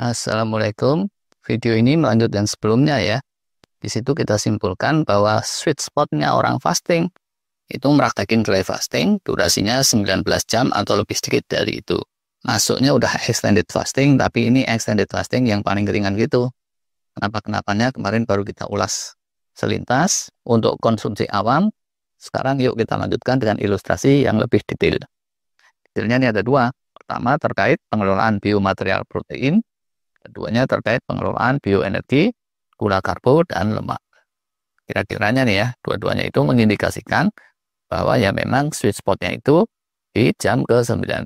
Assalamualaikum. Video ini melanjut yang sebelumnya ya. Di situ kita simpulkan bahwa sweet spotnya orang fasting itu meraktekin dry fasting, durasinya 19 jam atau lebih sedikit dari itu. Masuknya udah extended fasting, tapi ini extended fasting yang paling ringan gitu. Kenapa-kenapanya kemarin baru kita ulas selintas untuk konsumsi awam. Sekarang yuk kita lanjutkan dengan ilustrasi yang lebih detail. Detailnya ini ada dua. Pertama terkait pengelolaan biomaterial protein. Keduanya terkait pengelolaan bioenergi, gula karbo, dan lemak. Kira-kiranya nih ya, dua-duanya itu mengindikasikan bahwa ya memang sweet spotnya itu di jam ke-19.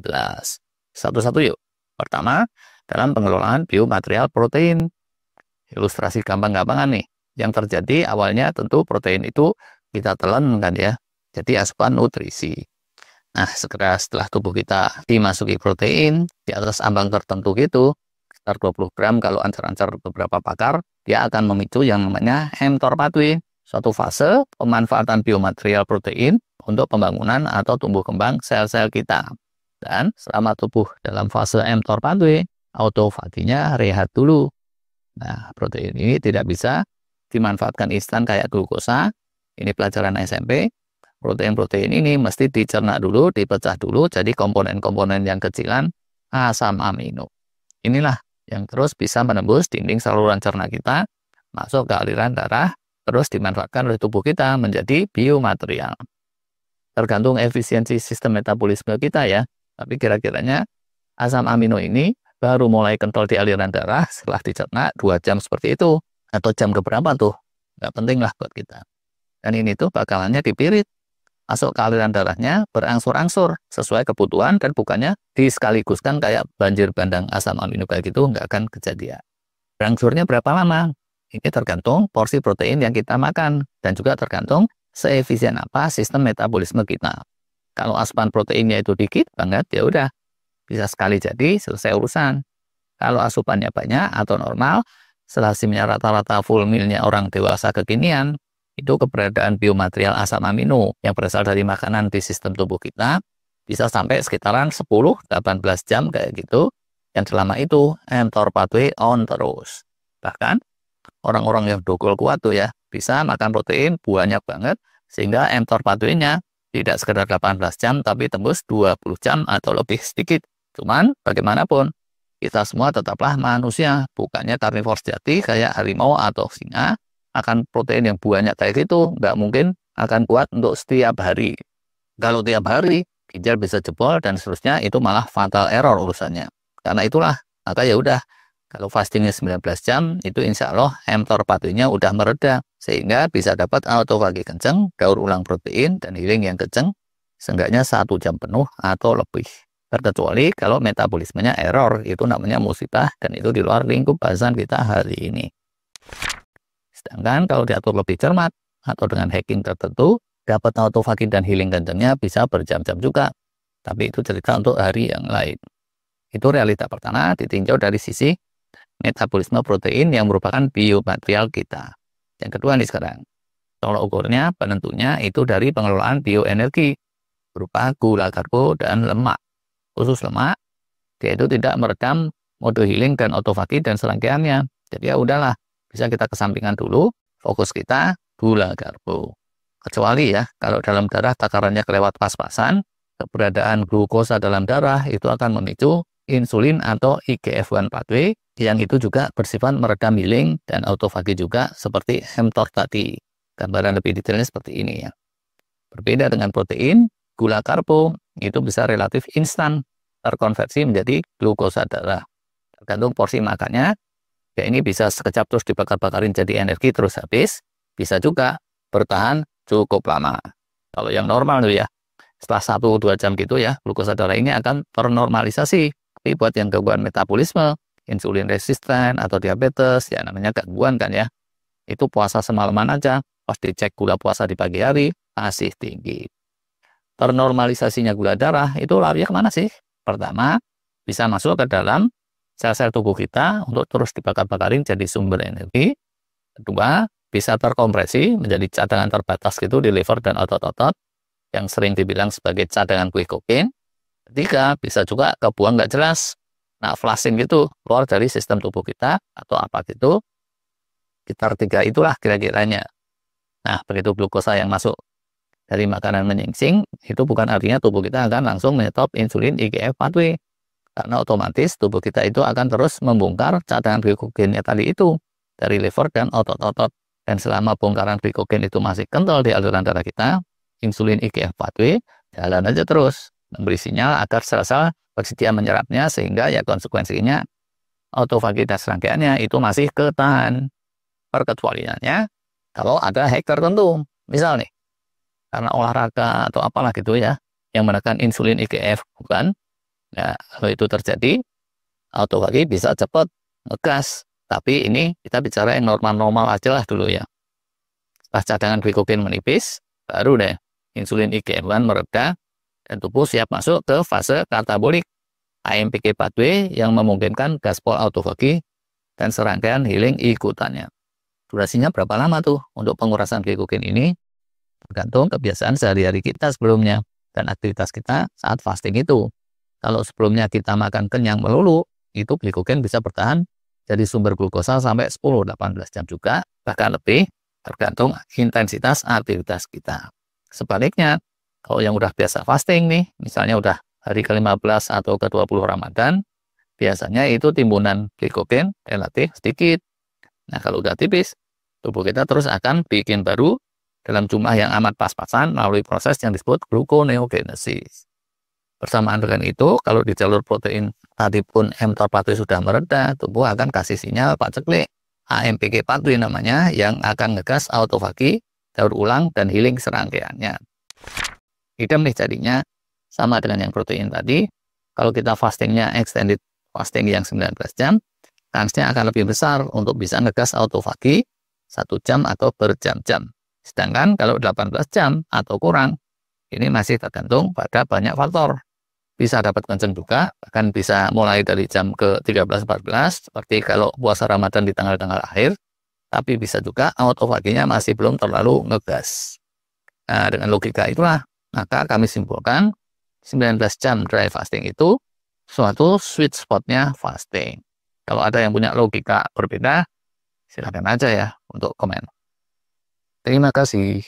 Satu-satu yuk. Pertama, dalam pengelolaan biomaterial protein. Ilustrasi gampang-gampangan nih. Yang terjadi awalnya tentu protein itu kita telan kan ya. Jadi asupan nutrisi. Nah, setelah tubuh kita dimasuki protein di atas ambang tertentu gitu, sekitar 20 gram kalau ancar-ancar beberapa pakar, dia akan memicu yang namanya mTOR pathway, suatu fase pemanfaatan biomaterial protein untuk pembangunan atau tumbuh kembang sel-sel kita. Dan selama tubuh dalam fase mTOR pathway, autofaginya rehat dulu. Nah, protein ini tidak bisa dimanfaatkan instan kayak glukosa. Ini pelajaran SMP. Protein-protein ini mesti dicerna dulu, dipecah dulu, jadi komponen-komponen yang kecilan asam amino. Inilah yang terus bisa menembus dinding saluran cerna kita, masuk ke aliran darah, terus dimanfaatkan oleh tubuh kita menjadi biomaterial. Tergantung efisiensi sistem metabolisme kita ya, tapi kira-kiranya asam amino ini baru mulai kental di aliran darah setelah dicerna 2 jam seperti itu, atau jam keberapa tuh, nggak penting lah buat kita. Dan ini tuh bakalannya dipirit, masuk ke aliran darahnya berangsur-angsur sesuai kebutuhan dan bukannya disekaligus kan kayak banjir bandang asam amino kayak gitu, nggak akan kejadian. Berangsurnya berapa lama? Ini tergantung porsi protein yang kita makan dan juga tergantung seefisien apa sistem metabolisme kita. Kalau asupan proteinnya itu dikit banget ya udah bisa sekali jadi selesai urusan. Kalau asupannya banyak atau normal, selazimnya rata-rata full mealnya orang dewasa kekinian, itu keberadaan biomaterial asam amino yang berasal dari makanan di sistem tubuh kita bisa sampai sekitaran 10-18 jam kayak gitu, yang selama itu mTOR pathway on terus. Bahkan orang-orang yang dogol kuat tuh ya bisa makan protein banyak banget sehingga mTOR pathway-nya tidak sekedar 18 jam tapi tembus 20 jam atau lebih sedikit. Cuman bagaimanapun kita semua tetaplah manusia, bukannya karnivor sejati kayak harimau atau singa. Akan protein yang banyak kayak gitu nggak mungkin akan kuat untuk setiap hari. Kalau tiap hari ginjal bisa jebol dan seterusnya, itu malah fatal error urusannya. Karena itulah maka ya udah, kalau fastingnya 19 jam itu insya Allah mTOR pathway-nya udah mereda sehingga bisa dapat autofagi kenceng, daur ulang protein dan healing yang kenceng seenggaknya 1 jam penuh atau lebih. Terkecuali kalau metabolismenya error, itu namanya musibah dan itu di luar lingkup bahasan kita hari ini. Sedangkan kalau diatur lebih cermat atau dengan hacking tertentu, dapat autofagi dan healing kencengnya bisa berjam-jam juga. Tapi itu cerita untuk hari yang lain. Itu realita pertama ditinjau dari sisi metabolisme protein yang merupakan biomaterial kita. Yang kedua nih sekarang, tolak ukurnya penentunya itu dari pengelolaan bioenergi berupa gula karbo dan lemak. Khusus lemak, dia itu tidak meredam mode healing dan autofagi dan serangkaiannya. Jadi ya udahlah, bisa kita kesampingkan dulu, fokus kita gula karbo. Kecuali ya, kalau dalam darah takarannya kelewat pas-pasan, keberadaan glukosa dalam darah itu akan memicu insulin atau IGF-1 pathway, yang itu juga bersifat meredam healing dan autofagi juga seperti mTOR tadi. Gambaran lebih detailnya seperti ini ya. Berbeda dengan protein, gula karbo itu bisa relatif instan terkonversi menjadi glukosa darah. Tergantung porsi makannya, ya ini bisa sekejap terus dibakar-bakarin jadi energi terus habis, bisa juga bertahan cukup lama. Kalau yang normal tuh ya, setelah 1-2 jam gitu ya, glukosa darah ini akan ternormalisasi. Tapi buat yang gangguan metabolisme, insulin resisten atau diabetes, ya namanya gangguan kan ya, itu puasa semalaman aja, pas dicek gula puasa di pagi hari, masih tinggi. Ternormalisasinya gula darah itu larinya kemana sih? Pertama, bisa masuk ke dalam sel-sel tubuh kita untuk terus dibakar-bakarin jadi sumber energi. Kedua, bisa terkompresi menjadi cadangan terbatas gitu di liver dan otot-otot yang sering dibilang sebagai cadangan glikogen. Ketiga, bisa juga kebuang nggak jelas. Nah, flushing itu keluar dari sistem tubuh kita atau apa gitu, sekitar 3 itulah kira-kiranya. Nah, begitu glukosa yang masuk dari makanan menyingsing, itu bukan artinya tubuh kita akan langsung menyetop insulin IGF pathway. Karena otomatis tubuh kita itu akan terus membongkar cadangan glikogennya tadi itu dari liver dan otot-otot. Dan selama bongkaran glikogen itu masih kental di aliran darah kita, insulin IGF pathway jalan aja terus memberi sinyal agar sel-sel bersedia menyerapnya, sehingga ya konsekuensinya autofagitas rangkaiannya itu masih ketahan. Perkecualiannya kalau ada hack tertentu, misal nih karena olahraga atau apalah gitu ya yang menekan insulin IGF bukan. Nah, kalau itu terjadi, autofagi bisa cepat ngegas. Tapi ini kita bicara yang normal-normal aja lah dulu ya. Setelah cadangan glikogen menipis, baru deh insulin IGF-1 mereda dan tubuh siap masuk ke fase katabolik AMPK pathway yang memungkinkan gaspol autofagi dan serangkaian healing ikutannya. Durasinya berapa lama tuh untuk pengurasan glikogen ini? Tergantung kebiasaan sehari-hari kita sebelumnya dan aktivitas kita saat fasting itu. Kalau sebelumnya kita makan kenyang melulu, itu glikogen bisa bertahan jadi sumber glukosa sampai 10-18 jam juga, bahkan lebih, tergantung intensitas aktivitas kita. Sebaliknya, kalau yang udah biasa fasting nih, misalnya udah hari ke-15 atau ke-20 Ramadan, biasanya itu timbunan glikogen relatif sedikit. Nah, kalau udah tipis, tubuh kita terus akan bikin baru dalam jumlah yang amat pas-pasan melalui proses yang disebut gluconeogenesis. Bersamaan dengan itu, kalau di jalur protein tadi pun mTOR pathway sudah mereda, tubuh akan kasih sinyal paceklik AMPK pathway namanya yang akan ngegas autofagi, daur ulang, dan healing serangkaiannya. Idem nih jadinya, sama dengan yang protein tadi, kalau kita fastingnya extended fasting yang 19 jam, kansnya akan lebih besar untuk bisa ngegas autofagi 1 jam atau berjam-jam. Sedangkan kalau 18 jam atau kurang, ini masih tergantung pada banyak faktor. Bisa dapat kenceng juga, bahkan bisa mulai dari jam ke-13-14, seperti kalau puasa Ramadan di tanggal-tanggal akhir, tapi bisa juga autofaginya masih belum terlalu ngegas. Nah, dengan logika itulah, maka kami simpulkan 19 jam dry fasting itu suatu sweet spotnya fasting. Kalau ada yang punya logika berbeda, silakan aja ya untuk komen. Terima kasih.